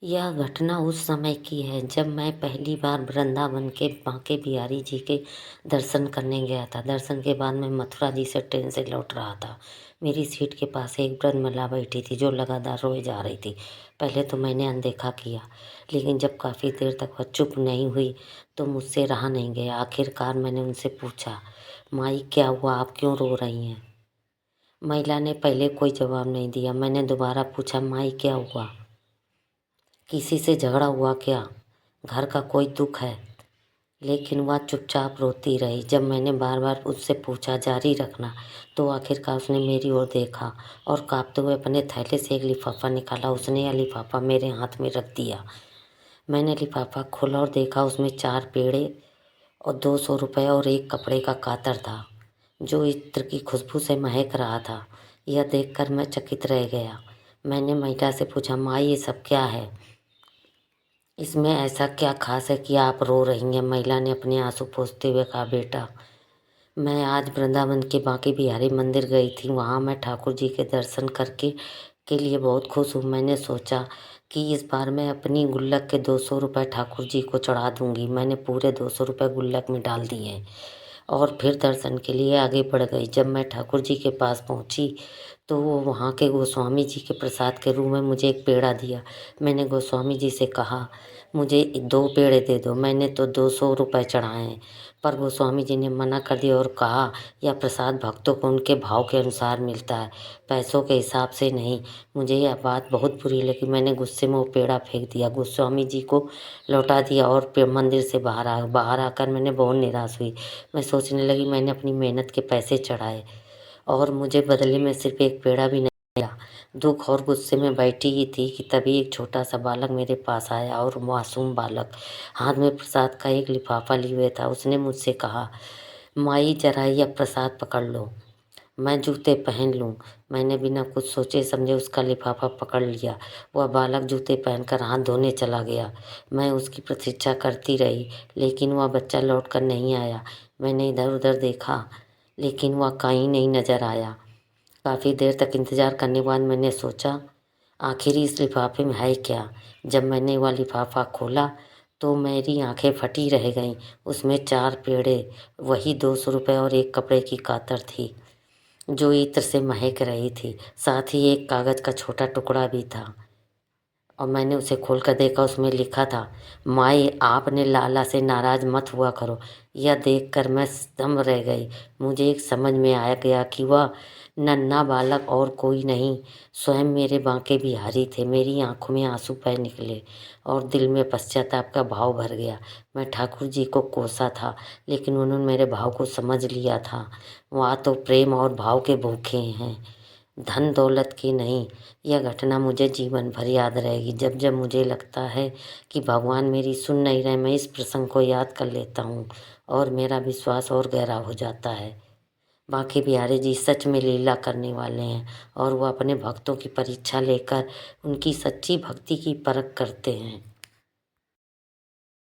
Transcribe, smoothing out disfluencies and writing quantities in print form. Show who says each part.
Speaker 1: यह घटना उस समय की है जब मैं पहली बार वृंदावन के बांके बिहारी जी के दर्शन करने गया था। दर्शन के बाद मैं मथुरा जी से ट्रेन से लौट रहा था। मेरी सीट के पास एक ब्रजमला बैठी थी जो लगातार रोए जा रही थी। पहले तो मैंने अनदेखा किया, लेकिन जब काफ़ी देर तक वह चुप नहीं हुई तो मुझसे रहा नहीं गया। आखिरकार मैंने उनसे पूछा, माई क्या हुआ, आप क्यों रो रही हैं? महिला ने पहले कोई जवाब नहीं दिया। मैंने दोबारा पूछा, माई क्या हुआ, किसी से झगड़ा हुआ क्या, घर का कोई दुख है? लेकिन वह चुपचाप रोती रही। जब मैंने बार बार उससे पूछा जारी रखना, तो आखिरकार उसने मेरी ओर देखा और कांपते हुए अपने थैले से एक लिफाफा निकाला। उसने यह लिफाफा मेरे हाथ में रख दिया। मैंने लिफाफा खोला और देखा उसमें 4 पेड़े और 200 रुपये और एक कपड़े का कातर था जो इत्र की खुशबू से महक रहा था। यह देखकर मैं चकित रह गया। मैंने महिला से पूछा, माँ ये सब क्या है, इसमें ऐसा क्या खास है कि आप रो रही हैं? महिला ने अपने आंसू पोंछते हुए कहा, बेटा मैं आज वृंदावन के बांके बिहारी मंदिर गई थी। वहाँ मैं ठाकुर जी के दर्शन करके के लिए बहुत खुश हूँ। मैंने सोचा कि इस बार मैं अपनी गुल्लक के 200 रुपये ठाकुर जी को चढ़ा दूंगी। मैंने पूरे 200 रुपये गुल्लक में डाल दिए और फिर दर्शन के लिए आगे बढ़ गई। जब मैं ठाकुर जी के पास पहुंची तो वो वहाँ के गोस्वामी जी के प्रसाद के रूप में मुझे एक पेड़ा दिया। मैंने गोस्वामी जी से कहा, मुझे 2 पेड़े दे दो, मैंने तो 200 रुपये चढ़ाए हैं। पर गोस्वामी जी ने मना कर दिया और कहा, यह प्रसाद भक्तों को उनके भाव के अनुसार मिलता है, पैसों के हिसाब से नहीं। मुझे यह बात बहुत बुरी लगी। मैंने गुस्से में वो पेड़ा फेंक दिया, गोस्वामी जी को लौटा दिया और मंदिर से बाहर आकर मैंने बहुत निराश हुई। मैं सोचने लगी, मैंने अपनी मेहनत के पैसे चढ़ाए और मुझे बदले में सिर्फ एक पेड़ा भी नहीं मिला। दुख और गुस्से में बैठी ही थी कि तभी एक छोटा सा बालक मेरे पास आया और मासूम बालक हाथ में प्रसाद का एक लिफाफा लिए हुए था। उसने मुझसे कहा, माई जरा यह प्रसाद पकड़ लो, मैं जूते पहन लूँ। मैंने बिना कुछ सोचे समझे उसका लिफाफा पकड़ लिया। वह बालक जूते पहनकर हाथ धोने चला गया। मैं उसकी प्रतीक्षा करती रही, लेकिन वह बच्चा लौट कर नहीं आया। मैंने इधर उधर देखा, लेकिन वह कहीं नहीं नजर आया। काफ़ी देर तक इंतज़ार करने के बाद मैंने सोचा, आखिर इस लिफाफे में है क्या? जब मैंने वह लिफाफा खोला तो मेरी आंखें फटी रह गईं। उसमें 4 पेड़े, वही 200 रुपये और एक कपड़े की कातर थी जो इत्र से महक रही थी। साथ ही एक कागज़ का छोटा टुकड़ा भी था और मैंने उसे खोल कर देखा। उसमें लिखा था, माई आपने लाला से नाराज़ मत हुआ करो। यह देखकर मैं स्तंभ रह गई। मुझे एक समझ में आया गया कि वह नन्हा बालक और कोई नहीं, स्वयं मेरे बांके बिहारी थे। मेरी आंखों में आंसू बह निकले और दिल में पश्चाताप का भाव भर गया। मैं ठाकुर जी को कोसा था, लेकिन उन्होंने मेरे भाव को समझ लिया था। वह तो प्रेम और भाव के भूखे हैं, धन दौलत की नहीं। यह घटना मुझे जीवन भर याद रहेगी। जब जब मुझे लगता है कि भगवान मेरी सुन नहीं रहे, मैं इस प्रसंग को याद कर लेता हूँ और मेरा विश्वास और गहरा हो जाता है। बांके बिहारी जी सच में लीला करने वाले हैं और वह अपने भक्तों की परीक्षा लेकर उनकी सच्ची भक्ति की परख करते हैं।